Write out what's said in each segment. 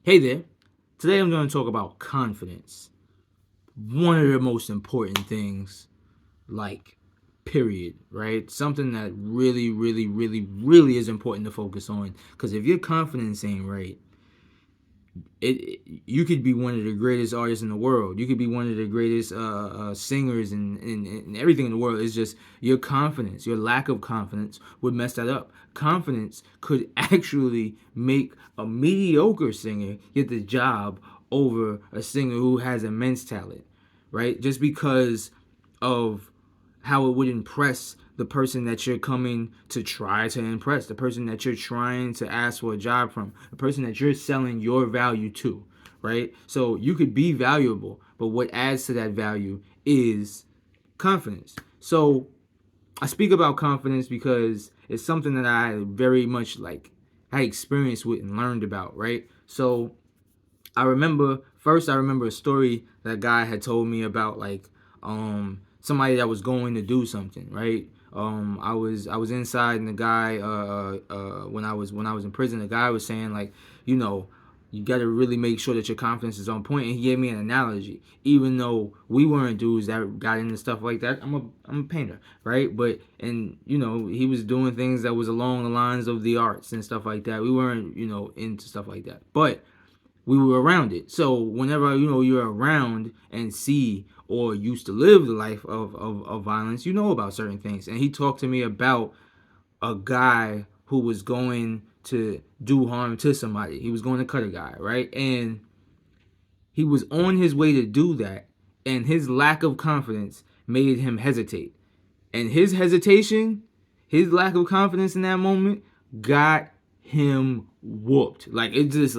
Hey there. Today I'm going to talk about confidence. One of the most important things, like, period, right? Something that really, really, really, really is important to focus on. Because if your confidence ain't right, you could be one of the greatest artists in the world. You could be one of the greatest singers and everything in the world. It's just your confidence, your lack of confidence would mess that up. Confidence could actually make a mediocre singer get the job over a singer who has immense talent, right? Just because of how it would impress the person that you're coming to try to impress, the person that you're trying to ask for a job from, the person that you're selling your value to, right? So you could be valuable, but what adds to that value is confidence. So I speak about confidence because it's something that I very much had experience with and learned about, right? So I remember a story that a guy had told me about somebody that was going to do something, right? I was inside and the guy when I was in prison, the guy was saying you know, you got to really make sure that your confidence is on point. And he gave me an analogy. Even though we weren't dudes that got into stuff like that, I'm a painter, right? But and he was doing things that was along the lines of the arts and stuff like that. We weren't into stuff like that, but we were around it. So whenever you're around and see or used to live the life of violence, you know about certain things. And he talked to me about a guy who was going to do harm to somebody. He was going to cut a guy, right? And he was on his way to do that, and his lack of confidence made him hesitate. And his hesitation, his lack of confidence in that moment got him whooped. Just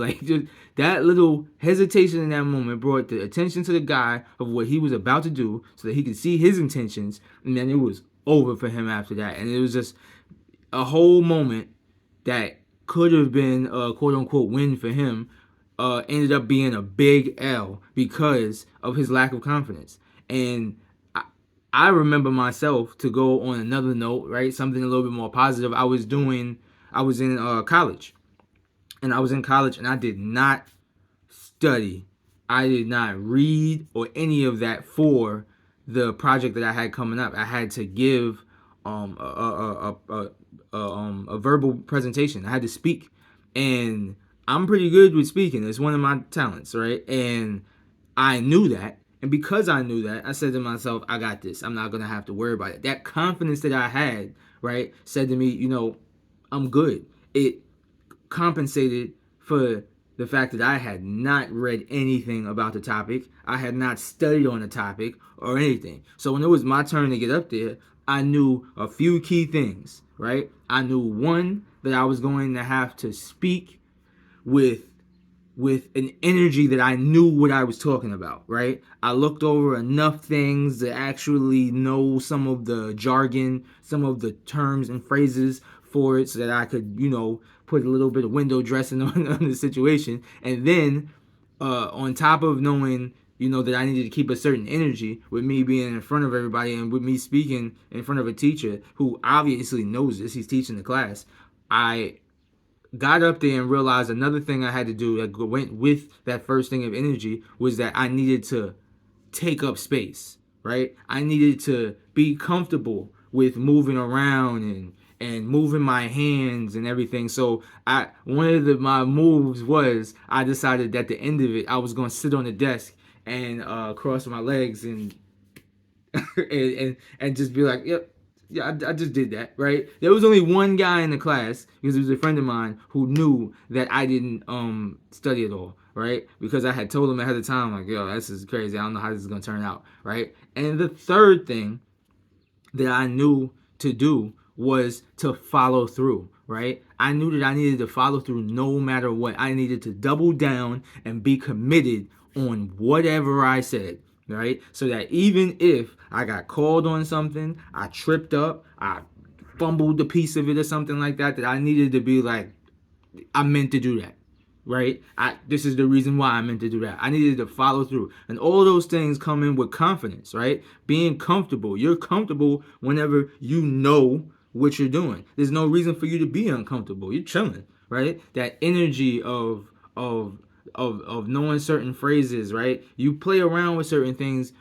that little hesitation in that moment brought the attention to the guy of what he was about to do so that he could see his intentions, and then it was over for him after that. And it was just a whole moment that could have been a quote unquote win for him, ended up being a big L because of his lack of confidence. And I remember myself, to go on another note, right? Something a little bit more positive. I was in college. And I was in college and I did not study. I did not read or any of that for the project that I had coming up. I had to give a verbal presentation. I had to speak, and I'm pretty good with speaking. It's one of my talents, right? And I knew that, and because I knew that, I said to myself, I got this. I'm not gonna have to worry about it. That confidence that I had, right, said to me, I'm good. It compensated for the fact that I had not read anything about the topic. I had not studied on the topic or anything. So when it was my turn to get up there, I knew a few key things, right? I knew, one, that I was going to have to speak with an energy that I knew what I was talking about, right? I looked over enough things to actually know some of the jargon, some of the terms and phrases for it so that I could, put a little bit of window dressing on the situation. And then, on top of knowing, that I needed to keep a certain energy with me being in front of everybody and with me speaking in front of a teacher who obviously knows this, he's teaching the class, I got up there and realized another thing I had to do that went with that first thing of energy was that I needed to take up space, right? I needed to be comfortable with moving around and moving my hands and everything. So one of my moves was I decided at the end of it I was going to sit on the desk and cross my legs and and just be like, yep, yeah, I just did that, right? There was only one guy in the class, because it was a friend of mine, who knew that I didn't study at all, right? Because I had told him ahead of time, like, yo, this is crazy. I don't know how this is gonna turn out, right? And the third thing that I knew to do was to follow through, right? I knew that I needed to follow through no matter what. I needed to double down and be committed on whatever I said, right? So that even if I got called on something, I tripped up, I fumbled a piece of it or something like that, that I needed to be like, I meant to do that, right? This is the reason why I meant to do that. I needed to follow through. And all those things come in with confidence, right? Being comfortable. You're comfortable whenever you know what you're doing. There's no reason for you to be uncomfortable. You're chilling, right? That energy of knowing certain phrases, right? You play around with certain things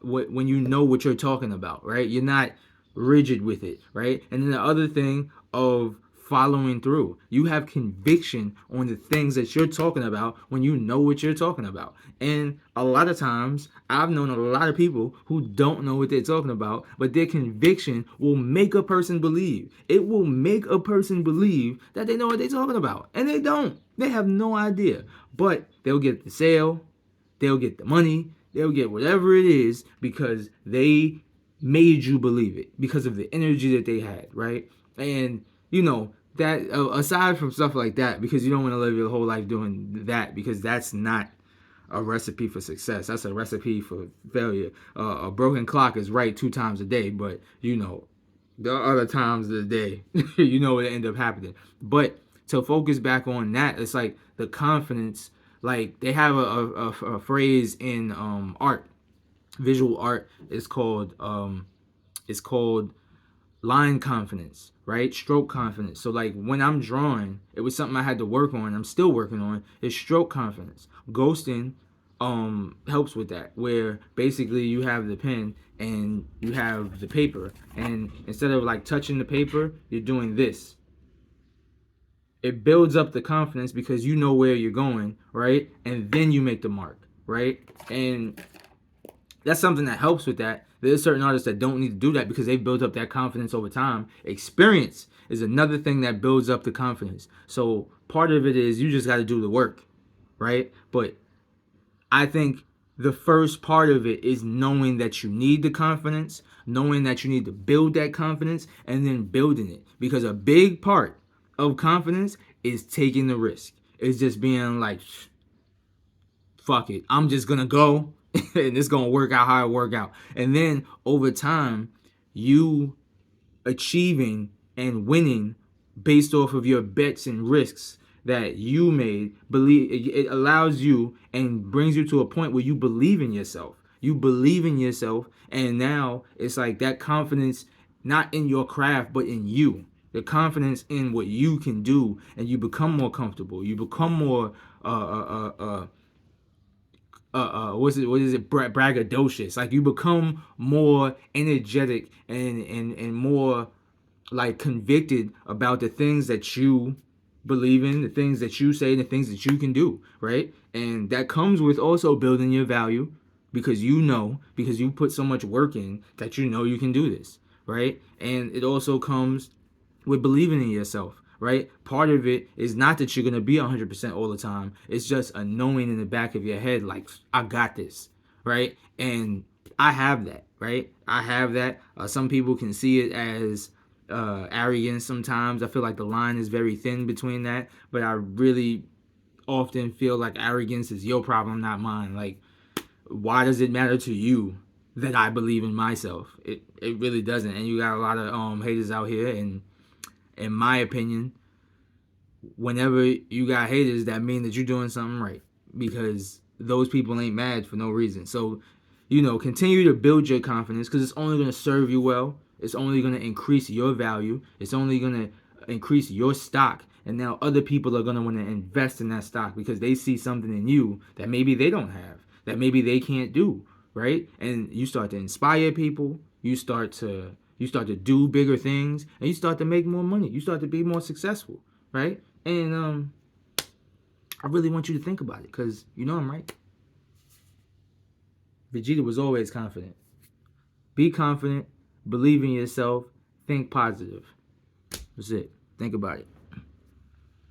when you know what you're talking about, right? You're not rigid with it, right? And then the other thing of following through. You have conviction on the things that you're talking about when you know what you're talking about. And a lot of times, I've known a lot of people who don't know what they're talking about, but their conviction will make a person believe. It will make a person believe that they know what they're talking about. And they don't. They have no idea. But they'll get the sale, they'll get the money, they'll get whatever it is because they made you believe it because of the energy that they had, right? And you know that aside from stuff like that, because you don't want to live your whole life doing that, because that's not a recipe for success. That's a recipe for failure. A broken clock is right 2 times a day, but you know the other times of the day, you know what end up happening. But to focus back on that, it's like the confidence. Like they have a phrase in art, visual art. It's called line confidence, right? Stroke confidence. So like when I'm drawing, it was something I had to work on. I'm still working on. Is stroke confidence. Ghosting helps with that, where basically you have the pen and you have the paper, and instead of like touching the paper, you're doing this. It builds up the confidence because you know where you're going, right? And then you make the mark, right? And that's something that helps with that. There's certain artists that don't need to do that because they've built up that confidence over time. Experience is another thing that builds up the confidence. So part of it is you just got to do the work, right? But I think the first part of it is knowing that you need the confidence, knowing that you need to build that confidence, and then building it. Because a big part of confidence is taking the risk. It's just being like, fuck it, I'm just gonna go and it's gonna work out how it work out. And then over time, you achieving and winning based off of your bets and risks that you made, believe it allows you and brings you to a point where you believe in yourself. You believe in yourself, and now it's like that confidence, not in your craft, but in you. The confidence in what you can do, and you become more comfortable. You become more what is it, braggadocious. Like you become more energetic and more like convicted about the things that you believe in, the things that you say, the things that you can do, right? And that comes with also building your value, because you know, because you put so much work in that you know you can do this, right? And it also comes with believing in yourself, right? Part of it is not that you're going to be 100% all the time. It's just a knowing in the back of your head, like, I got this, right? And I have that, right? I have that. Some people can see it as arrogance sometimes. I feel like the line is very thin between that, but I really often feel like arrogance is your problem, not mine. Like, why does it matter to you that I believe in myself? It really doesn't. And you got a lot of haters out here, and in my opinion, whenever you got haters, that mean that you're doing something right, because those people ain't mad for no reason. So, you know, continue to build your confidence, because it's only going to serve you well. It's only going to increase your value. It's only going to increase your stock. And now other people are going to want to invest in that stock because they see something in you that maybe they don't have, that maybe they can't do, right? And you start to inspire people. You start to do bigger things, and you start to make more money. You start to be more successful, right? And I really want you to think about it, because you know I'm right. Vegeta was always confident. Be confident, believe in yourself, think positive. That's it. Think about it.